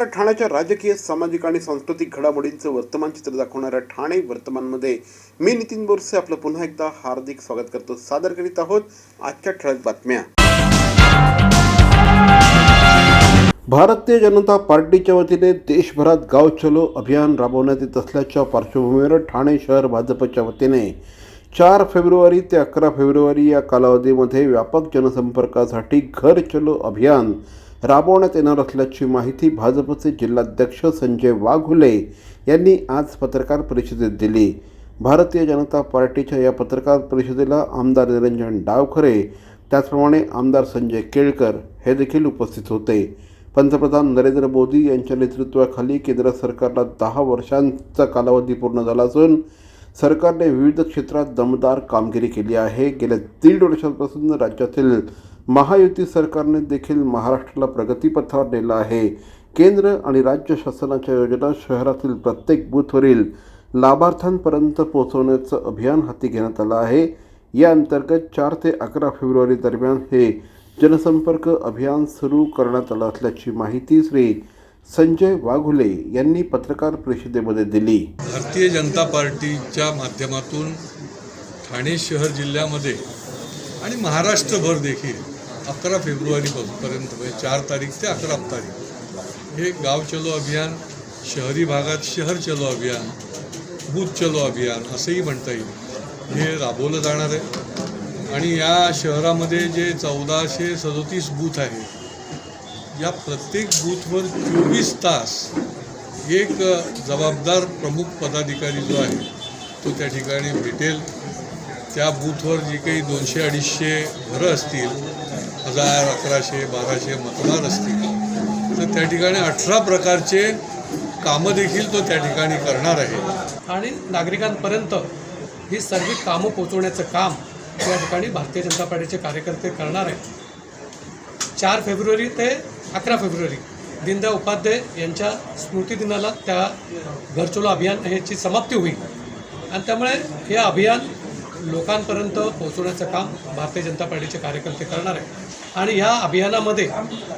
नमस्कार. ठाण्याच्या राजकीय, सामाजिक आणि सांस्कृतिक घडामोडींचं वर्तमान चित्र दाखवणाऱ्या ठाणे वर्तमानमध्ये मी नितीन बोरसे आपलं पुन्हा एकदा हार्दिक स्वागत करतो. सादर करीत आहोत आजच्या ठळक बातम्या. भारतीय जनता पार्टीच्या वतीने देशभरात गाव चलो अभियान राबवण्यात येत असल्याच्या पार्श्वभूमीवर ठाणे शहर भाजपच्या वतीने 4 फेब्रुवारी ते 11 फेब्रुवारी या कालावधीमध्ये व्यापक जनसंपर्कासाठी घर चलो अभियान राबवण्यात येणार असल्याची माहिती भाजपचे जिल्हाध्यक्ष संजय वाघुले यांनी आज पत्रकार परिषदेत दिली. भारतीय जनता पार्टीच्या या पत्रकार परिषदेला आमदार निरंजन डावखरे, त्याचप्रमाणे आमदार संजय केळकर हे देखील उपस्थित होते. पंतप्रधान नरेंद्र मोदी यांच्या नेतृत्वाखाली केंद्र सरकारला 10 वर्षांचा कालावधी पूर्ण झाला असून सरकारने विविध क्षेत्रात दमदार कामगिरी केली आहे. गेल्या 1.5 वर्षांपासून राज्यातील महायुती सरकारने देखील महाराष्ट्राला प्रगतीपथावर नेलं आहे. केंद्र आणि राज्य शासनाच्या योजना शहरातील प्रत्येक बूथवरील लाभार्थ्यांपर्यंत पोहोचवण्याचं अभियान हाती घेण्यात आलं आहे. या अंतर्गत 4 ते 11 फेब्रुवारी दरम्यान हे जनसंपर्क अभियान सुरू करण्यात आलं असल्याची माहिती श्री संजय वाघुले यांनी पत्रकार परिषदेमध्ये दिली. भारतीय जनता पार्टीच्या माध्यमातून ठाणे शहर जिल्ह्यामध्ये आणि महाराष्ट्रभर देखील 11 फेब्रुवारीपर्यंत म्हणजे 4 तारीख ते 11 तारीख हे गाव चलो अभियान, शहरी भागात शहर चलो अभियान, बूथ चलो अभियान असंही म्हणता येईल, हे राबवलं जाणार आहे. आणि या शहरामध्ये जे 1437 बूथ आहेत, या प्रत्येक बूथवर 24 तास एक जबाबदार प्रमुख पदाधिकारी जो आहे तो त्या ठिकाणी भेटेल. त्या बूथवर जी काही 200-250 घरं असतील, 1000, 1100, 1200 मतदार असतील, तर त्या ठिकाणी 18 प्रकारचे कामं देखील तो त्या ठिकाणी करणार आहे. आणि नागरिकांपर्यंत ही सर्व कामं पोहोचवण्याचं काम या ठिकाणी भारतीय जनता पार्टीचे कार्यकर्ते करणार आहेत. 4 फेब्रुवारी ते 11 फेब्रुवारी दीनदयाळ उपाध्याय यांच्या स्मृतिदिनाला त्या घर चलो अभियान ह्याची समाप्ती होईल आणि त्यामुळे हे अभियान लोकांपर्यंत पोहोचवण्याचं काम भारतीय जनता पार्टीचे कार्यकर्ते करणार आहे. आणि ह्या अभियानामध्ये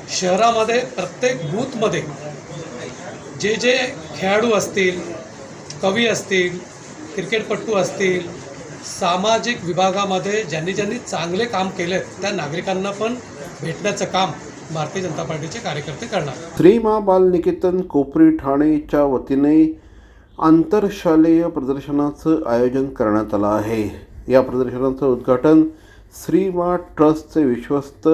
शहरामध्ये प्रत्येक बूथमध्ये जे जे खेळाडू असतील, कवी असतील, क्रिकेटपटू असतील, सामाजिक विभागामध्ये ज्यांनी चांगले काम केले त्या नागरिकांना पण भेटण्याचं काम भारतीय जनता पार्टीचे कार्यकर्ते करणार. श्री मा बाल निकेतन कोपरी ठाणेच्या वतीने आंतरशालेय प्रदर्शनाचं आयोजन करण्यात आलं आहे. या प्रदर्शनाचं उद्घाटन श्री मा ट्रस्टचे विश्वस्त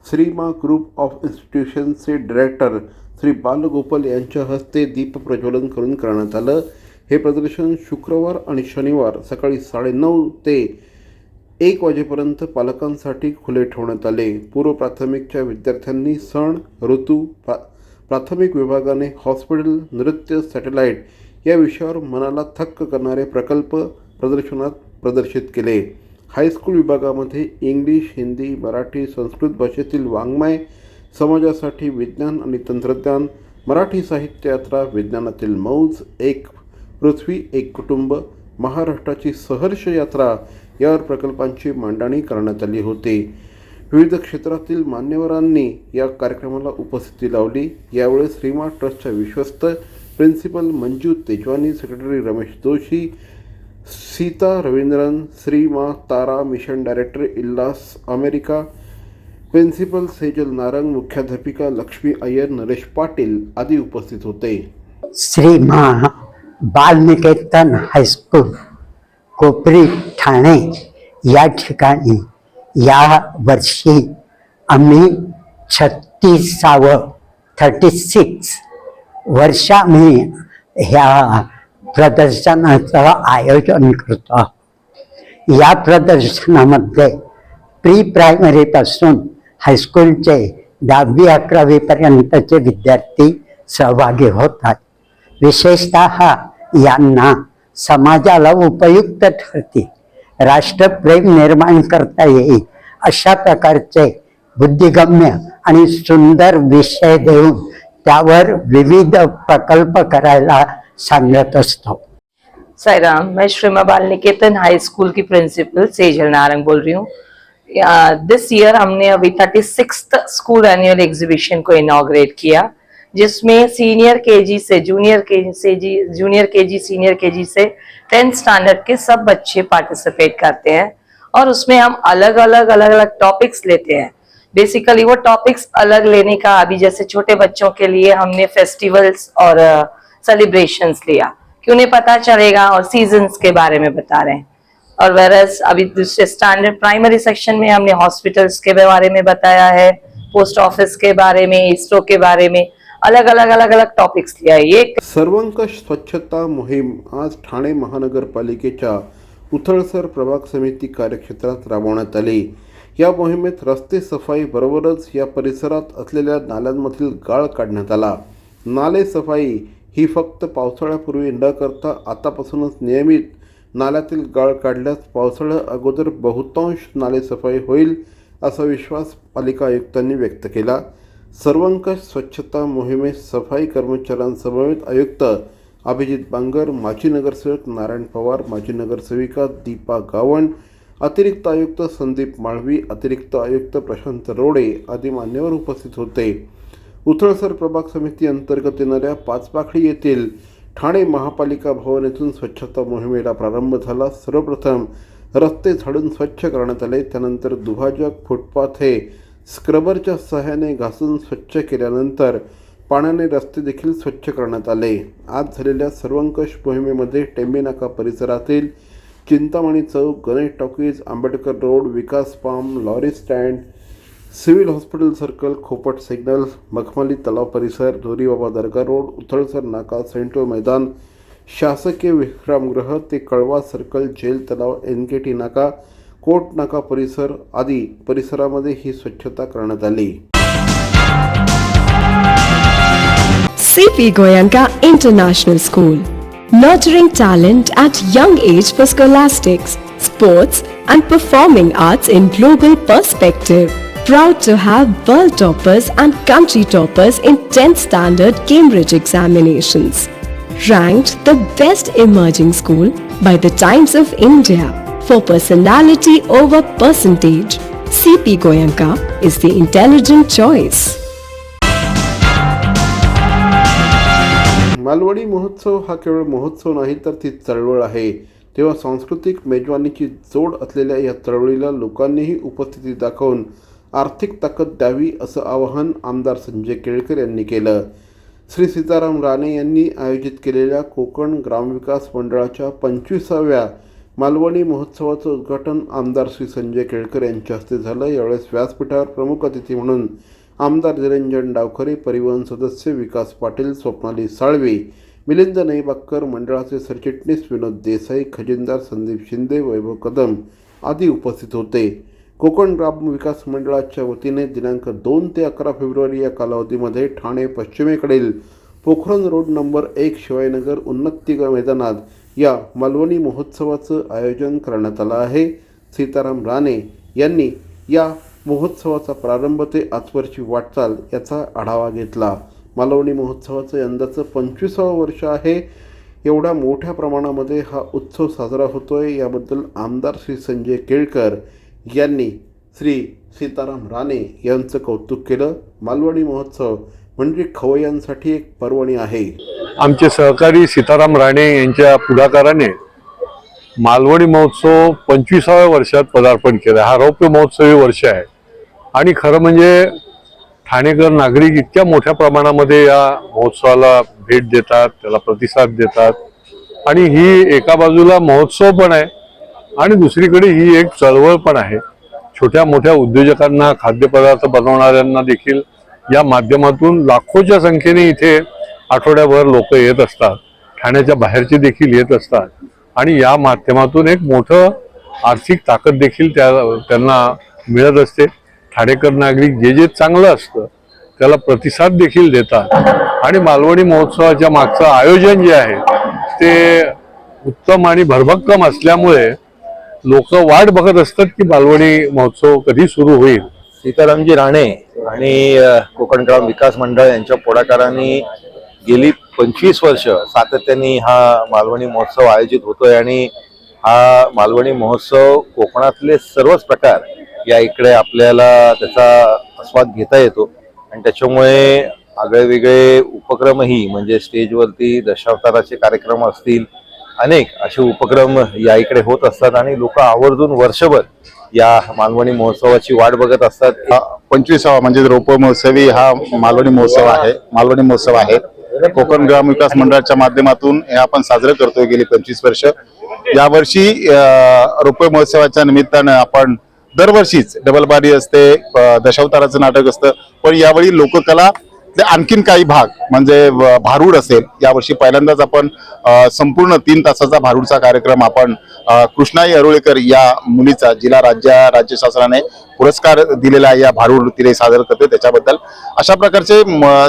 श्री मा ग्रुप ऑफ इन्स्टिट्यूशनचे डायरेक्टर श्री बालगोपाल यांच्या हस्ते दीप प्रज्वलन करून करण्यात आलं. हे प्रदर्शन शुक्रवार आणि शनिवार सकाळी 9:30 ते 1 वाजेपर्यंत पालकांसाठी खुले ठेवण्यात आले. पूर्व प्राथमिकच्या विद्यार्थ्यांनी सण, ऋतू, प्राथमिक विभागाने हॉस्पिटल, नृत्य, सॅटेलाईट या विषयावर मनाला थक्क करणारे प्रकल्प प्रदर्शनात प्रदर्शित केले. हायस्कूल विभागामध्ये इंग्लिश, हिंदी, मराठी, संस्कृत भाषेतील वाङ्मय, समाजासाठी विज्ञान आणि तंत्रज्ञान, मराठी साहित्य यात्रा, विज्ञानातील मौज, एक पृथ्वी एक कुटुंब, महाराष्ट्राची सहर्ष यात्रा यावर प्रकल्पांची मांडणी करण्यात आली होती. विविध क्षेत्रातील मान्यवरांनी या कार्यक्रमाला उपस्थिती लावली. यावेळी श्रीमा ट्रस्टच्या विश्वस्त principal Manju Tejwani, secretary Ramesh Joshi, Sita Ravindran, Shrima Tara mission director इल्लास अमेरिका, प्रिन्सिपल सेजल नारंग, मुख्याध्यापिका लक्ष्मी अय्यर, नरेश पाटील आदी उपस्थित होते. श्री मा बाल निकेतन हायस्कूल कोपरी ठाणे या ठिकाणी या वर्षी आम्ही 36 वर्ष आम्ही ह्या प्रदर्शनाचं आयोजन करतो. या प्रदर्शनामध्ये प्री प्रायमरीपासून हायस्कूलचे 10वी-11वी पर्यंतचे विद्यार्थी सहभागी होतात. विशेषतः यांना समाजाला उपयुक्त ठरते, राष्ट्रप्रेम निर्माण करता येईल अशा प्रकारचे बुद्धिगम्य आणि सुंदर विषय देऊन त्यावर विविध प्रकल्प करायला सांगत असतो. साईराम, मैं श्री मां बाल निकेतन हाई स्कूल की प्रिंसिपल सेजल नारंग बोल रही हूँ. दिस ईयर हमने अभी 36th स्कूल एनुअल एग्जीबिशन को इनॉग्रेट किया. जिसमें सीनियर केजी से जूनियर केजी सीनियर केजी से 10th स्टैंडर्ड के सब बच्चे पार्टिसिपेट करते हैं। और उसमें हम अलग अलग टॉपिक्स लेते हैं। बेसिकली वो टॉपिक्स अलग लेने का, अभी जैसे छोटे बच्चों के लिए हमने फेस्टिवल्स और सेलिब्रेशंस लिया कि उन्हें पता चलेगा, और सीजन्स के बारे में बता रहे हैं। और वेरस अभी दूसरे स्टैंडर्ड प्राइमरी सेक्शन में हमने हॉस्पिटल्स के बारे में बताया है, पोस्ट ऑफिस के बारे में, इसरो के बारे में, अलग टॉपिक्स लिया है। ये सर्वंकष स्वच्छता मोहीम आज ठाणे महानगरपालिकेच्या उथळसर प्रभाग समिती कार्यक्षेत्रात राबवण्यात आली। या मोहिमेत रस्ते सफाई बरोबरच या परिसरात असलेल्या नाल्यांमधील गाळ काढण्यात आला। नाले सफाई ही फक्त पावसाळ्यापूर्वी न करता आतापासूनच नियमित नाल्यातील गाळ काढल्यास पावसाळ्या अगोदर बहुतांश नाले सफाई होईल असा विश्वास पालिका आयुक्तांनी व्यक्त केला। सर्वंकष स्वच्छता मोहिमेत सफाई कर्मचाऱ्यांसमवेत आयुक्त अभिजित बांगर, माजी नगरसेवक नारायण पवार, माजी नगरसेविका दीपा गावण, अतिरिक्त आयुक्त संदीप माळवी, अतिरिक्त आयुक्त प्रशांत रोडे आदी मान्यवर उपस्थित होते। उथळसर प्रभाग समिती अंतर्गत येणाऱ्या पाचपाखडी येथील ठाणे महापालिका भवन येथून स्वच्छता मोहिमेला प्रारंभ झाला। सर्वप्रथम रस्ते झाडून स्वच्छ करण्यात आले, त्यानंतर दुभाजक फुटपाथ हे स्क्रबरच्या सहाय्याने घासून स्वच्छ केल्यानंतर पाण्याने रस्ते देखील स्वच्छ करण्यात आले। आज झालेल्या सर्वंकष मोहिमेमध्ये टेंबे नाका परिसरातील चिंतामणी चौक, Ganesh talkies, Ambedkar road, Vikas farm, lorry stand, civil hospital circle, Khopat signal, Makhmali तलाव परिसर, धोरीबाबा दर्गा रोड, उथळसर नाका, सेंट्रल मैदान, शासकीय विश्रामगृह ते कळवा सर्कल, जेल तलाव, NKT नाका, कोट नाका परिसर आदी परिसरामध्ये ही स्वच्छता करण्यात आली। CP Goenka International School, nurturing talent at young age for scholastics, sports and performing arts in global perspective. Proud to have world toppers and country toppers in 10th standard Cambridge examinations. Ranked the best emerging school by the Times of India for personality over percentage. CP Goenka is the intelligent choice. Malvani महोत्सव हा केवळ महोत्सव नाही तर ती चळवळ आहे। तेव्हा सांस्कृतिक मेजवानीची जोड असलेल्या या चळवळीला लोकांनीही उपस्थिती दाखवून आर्थिक ताकद द्यावी असं आवाहन आमदार संजय केळकर यांनी केलं। श्री सीताराम राणे यांनी आयोजित केलेल्या कोकण ग्रामविकास मंडळाच्या 25व्या मालवणी महोत्सवाचं उद्घाटन आमदार श्री संजय केळकर यांच्या हस्ते झालं। यावेळेस व्यासपीठावर प्रमुख अतिथी म्हणून आमदार निरंजन डावखरे, परिवहन सदस्य विकास पाटील, स्वप्नाली साळवे, मिलिंद नईबाकर, मंडळाचे सरचिटणीस विनोद देसाई, खजिनदार संदीप शिंदे, वैभव कदम आदी उपस्थित होते। कोकण ग्राम विकास मंडळाच्या वतीने दिनांक 2 ते 11 फेब्रुवारी या कालावधीमध्ये ठाणे पश्चिमेकडील पोखरण रोड नंबर 1 शिवाजीनगर उन्नती मैदानात या मालवणी महोत्सवाचं आयोजन करण्यात आलं आहे। सीताराम राणे यांनी या महोत्सवाचा प्रारंभ ते आजवरची वाटचाल याचा आढावा घेतला। मालवणी महोत्सवाचं यंदाचं 25वं वर्ष आहे। एवढ्या मोठ्या प्रमाणामध्ये हा उत्सव साजरा होतोय याबद्दल आमदार श्री संजय केळकर यांनी श्री सीताराम राणे यांचं कौतुक केलं। मालवणी महोत्सव म्हणजे खवय्यांसाठी एक पर्वणी आहे। आमचे सहकारी सीताराम राणे यांच्या पुढाकाराने मालवणी महोत्सव 25व्या वर्षात पदार्पण केलं। हा रौप्य महोत्सवी वर्ष आहे आणि खरं म्हणजे ठाणेकर नागरिक इतक्या मोठ्या प्रमाणामध्ये या महोत्सवाला भेट देतात, त्याला प्रतिसाद देतात आणि ही एका बाजूला महोत्सव पण आहे आणि दुसरीकडे ही एक चळवळ पण आहे। छोट्या मोठ्या उद्योजकांना, खाद्यपदार्थ बनवणाऱ्यांना देखील या माध्यमातून लाखोच्या संख्येने इथे आठवड्याभर लोक येत असतात, ठाण्याच्या बाहेरचे देखील येत असतात आणि या माध्यमातून एक मोठं आर्थिक ताकद देखील त्यांना मिळत असते। ठाणेकर नागरिक जे चांगलं असतं त्याला प्रतिसाद देखील देतात आणि मालवणी महोत्सवाच्या मागचं आयोजन जे आहे ते उत्तम आणि भरभक्कम असल्यामुळे लोक वाट बघत असतात की मालवणी महोत्सव कधी सुरू होईल। सीतारामजी राणे आणि कोकण ग्राम विकास मंडळ यांच्या पुढाकाराने गेली 25 वर्ष सातत्याने हा मालवणी महोत्सव आयोजित होतोय आणि हा मालवणी महोत्सव कोकणातले सर्वच प्रकार या इकडे आपल्याला त्याचा आस्वाद घेता येतो आणि त्याच्यामुळे आगळेवेगळे उपक्रमही म्हणजे स्टेजवरती दशावताराचे कार्यक्रम असतील, अनेक असे उपक्रम या इकडे होत असतात आणि लोक आवर्जून वर्षभर या मालवणी महोत्सवाची वाट बघत असतात. 25वा म्हणजे रोपवे महोत्सवी हा मालवणी महोत्सव आहे. कोकण ग्राम विकास मंडळाच्या माध्यमातून हे आपण साजरे करतोय गेली 25 वर्ष. यावर्षी रोपवे महोत्सवाच्या निमित्तानं आपण दरवर्षीच डबलबारी असते, दशावताराचं नाटक असतं, पण यावेळी लोककला आणखीन काही भाग म्हणजे भारूड असेल. यावर्षी पहिल्यांदाच आपण संपूर्ण 3 तासाचा भारूडचा कार्यक्रम आपण कृष्णाई अरुळेकर या मुलीचा, जिला राज्य शासनाने पुरस्कार दिलेला आहे, या भारूड तिने सादर करते. त्याच्याबद्दल अशा प्रकारचे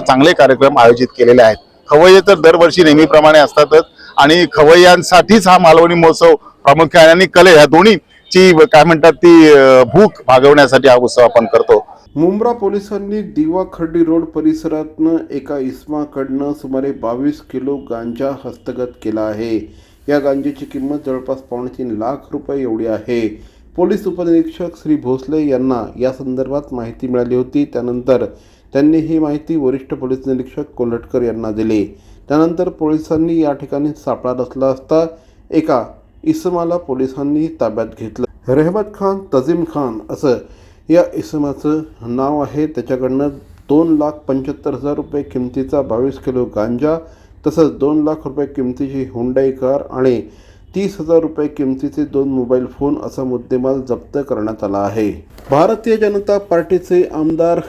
चांगले कार्यक्रम आयोजित केलेले आहेत. खवय्ये तर दरवर्षी नेहमीप्रमाणे असतातच आणि खवय्यांसाठीच हा मालवणी महोत्सव प्रामुख्याने आणि कले ह्या दोन्हीची काय म्हणतात ती भूक भागवण्यासाठी हा उत्सव आपण करतो. मुंब्रा पोलिसांनी दिवा खर्डी रोड परिसरातनं एका इसमाकडनं सुमारे 22 किलो गांजा हस्तगत केला आहे. या गांजेची किंमत जवळपास 3.5 लाख रुपये एवढी आहे. पोलीस उपनिरीक्षक श्री भोसले यांना या संदर्भात माहिती मिळाली होती. त्यानंतर त्यांनी ही माहिती वरिष्ठ पोलीस निरीक्षक कोल्हटकर यांना दिली. त्यानंतर पोलिसांनी या ठिकाणी सापळा रचला असता एका इसमाला पोलिसांनी ताब्यात घेतलं. रहमत खान तजीम खान असं या इसमाचं नाव आहे. त्याच्याकडनं 2,75,000 रुपये किमतीचा 22 किलो गांजा, तसंच 2 लाख रुपये किमतीची हुंडाई कार आणि 30,000 रुपये किमतीचे 2 मोबाईल फोन असा मुद्देमाल जप्त करण्यात आला आहे. भारतीय जनता पार्टीचे आमदार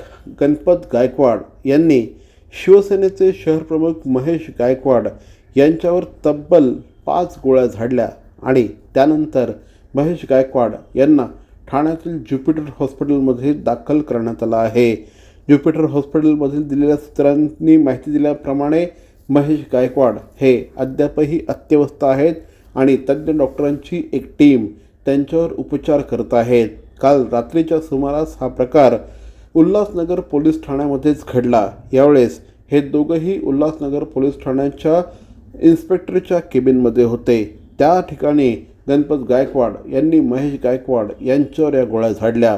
गणपत गायकवाड यांनी शिवसेनेचे शहरप्रमुख महेश गायकवाड यांच्यावर तब्बल 5 गोळ्या झाडल्या आणि त्यानंतर महेश गायकवाड यांना ठाण्यातील ज्युपिटर हॉस्पिटलमध्ये दाखल करण्यात आला आहे. ज्युपिटर हॉस्पिटलमधील दिलेल्या सूत्रांनी माहिती दिल्याप्रमाणे महेश गायकवाड हे अद्यापही अत्यवस्थ आहेत आणि तज्ज्ञ डॉक्टरांची एक टीम त्यांच्यावर उपचार करत आहेत. काल रात्रीच्या सुमारास हा प्रकार उल्हासनगर पोलीस ठाण्यामध्येच घडला. यावेळेस हे दोघंही उल्हासनगर पोलीस ठाण्याच्या इन्स्पेक्टरच्या केबिनमध्ये होते. त्या ठिकाणी गणपत गायकवाड यांनी महेश गायकवाड यांच्यावर या गोळ्या झाडल्या.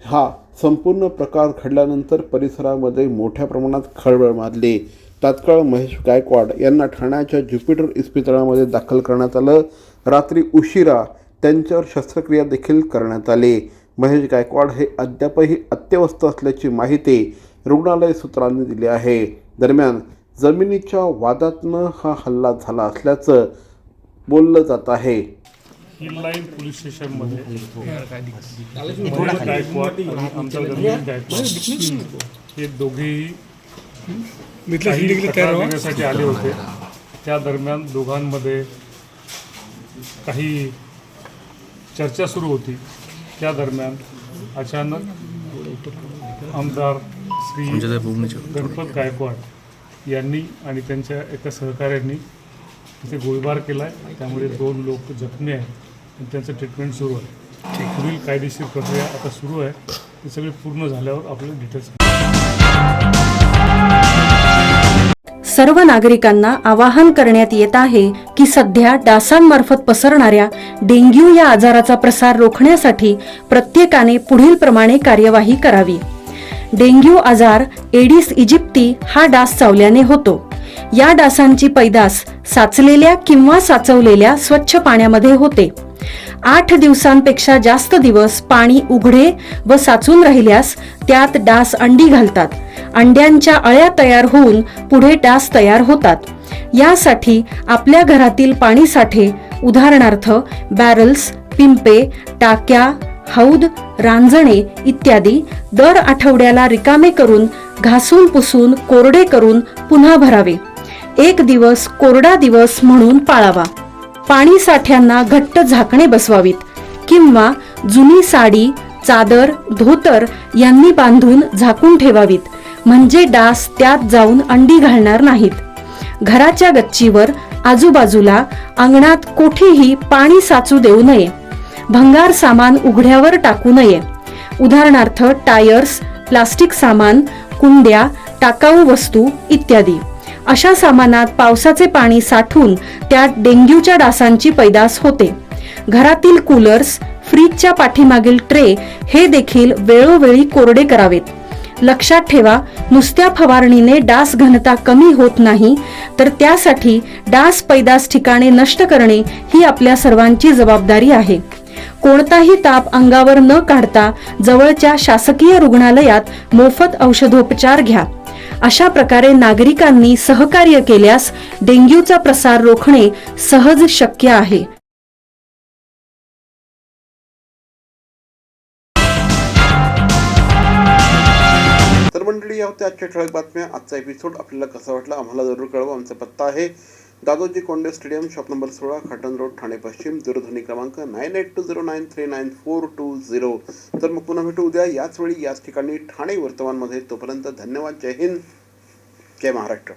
हा संपूर्ण प्रकार घडल्यानंतर परिसरामध्ये मोठ्या प्रमाणात खळबळ माजली. तात्काळ महेश गायकवाड यांना ठाण्याच्या ज्युपिटर इस्पितळामध्ये दाखल करण्यात आलं. रात्री उशिरा त्यांच्यावर शस्त्रक्रिया देखील करण्यात आली. महेश गायकवाड हे अद्यापही अत्यवस्थ असल्याची माहिती रुग्णालय सूत्रांनी दिली आहे. दरम्यान जमिनीच्या वादातनं हा हल्ला झाला असल्याचं बोललं जात आहे. हिल लाईन पोलीस स्टेशनमध्ये महेश गायकवाड आणि आमचा गणपत गायकवाड हे दोघेही तक्रार देण्यासाठी आले होते. त्या दरम्यान दोघांमध्ये काही चर्चा सुरू होती. त्या दरम्यान अचानक आमदार श्री गणपत गायकवाड यांनी आणि त्यांच्या एका सहकाऱ्यांनी तिथे गोळीबार केला आहे. त्यामुळे 2 लोक जखमी आहेत आणि त्यांचं ट्रीटमेंट सुरू आहे. पुढील कायदेशीर प्रक्रिया आता सुरू आहे. ती सगळी पूर्ण झाल्यावर आपल्याला डिटेल्स. सर्व नागरिकांना आवाहन करण्यात येत आहे की सध्या डासांमार्फत पसरणाऱ्या डेंग्यू या आजाराचा प्रसार रोखण्यासाठी प्रत्येकाने पुढील प्रमाणे कार्यवाही करावी. डेंग्यू आजार एडिस इजिप्ती हा डास चावल्याने होतो. या डासांची पैदास साचलेल्या किंवा साचवलेल्या स्वच्छ पाण्यामध्ये होते. 8 दिवसांपेक्षा जास्त दिवस पाणी उघडे व साचून राहिल्यास त्यात डास अंडी घालतात. अंड्यांच्या अळ्या तयार होऊन पुढे डास तयार होतात. यासाठी आपल्या घरातील पाणी साठे उदाहरणार्थ बॅरल्स, पिंपे, टाक्या, हौद, रांजणे इत्यादी दर आठवड्याला रिकामे करून घासून पुसून कोरडे करून पुन्हा भरावे. 1 दिवस कोरडा दिवस म्हणून पाळावा. पाणी साठ्यांना घट्ट झाकणे बसवावीत किंवा जुनी साडी, चादर, धोतर यांनी बांधून झाकून ठेवावीत, म्हणजे डास त्यात जाऊन अंडी घालणार नाहीत. घराच्या गच्चीवर, आजूबाजूला, अंगणात कोठेही पाणी साचू देऊ नये. भंगार सामान उघड्यावर टाकू नये. उदाहरणार्थ टायर्स, प्लास्टिक सामान, कुंड्या, टाकाऊ वस्तू इत्यादी. अशा सामानात पावसाचे पाणी साठून त्यात डेंग्यूच्या डासांची पैदास होते. घरातील कूलर्स, फ्रीजच्या पाठीमागील ट्रे हे देखील वेळोवेळी कोरडे करावेत. लक्षात ठेवा, नुसत्या फवारणीने डास घनता कमी होत नाही, तर त्यासाठी डास पैदास ठिकाणे नष्ट करणे ही आपल्या सर्वांची जबाबदारी आहे. कोणताही ताप अंगावर न काढता जवळच्या शासकीय रुग्णालयात मोफत औषधोपचार घ्या. अशा प्रकारे नागरिकांनी सहकार्य केल्यास डेंग्यूचा प्रसार रोखणे सहज शक्य आहे. तर मंडळी, या होत्या आजच्या ठळक बातम्या. आजचा एपिसोड आपल्याला कसा वाटला आम्हाला जरूर कळवा. आमचा पत्ता आहे Dadoji Konde stadium, shop number 16, Khatan road, Thane पश्चिम. दूरध्वनी क्रमांक 9820939420. तर मग पुन्हा भेटू उद्या याच वेळी याच ठिकाणी ठाणे वर्तमानमध्ये. तोपर्यंत धन्यवाद. जय हिंद, जय महाराष्ट्र.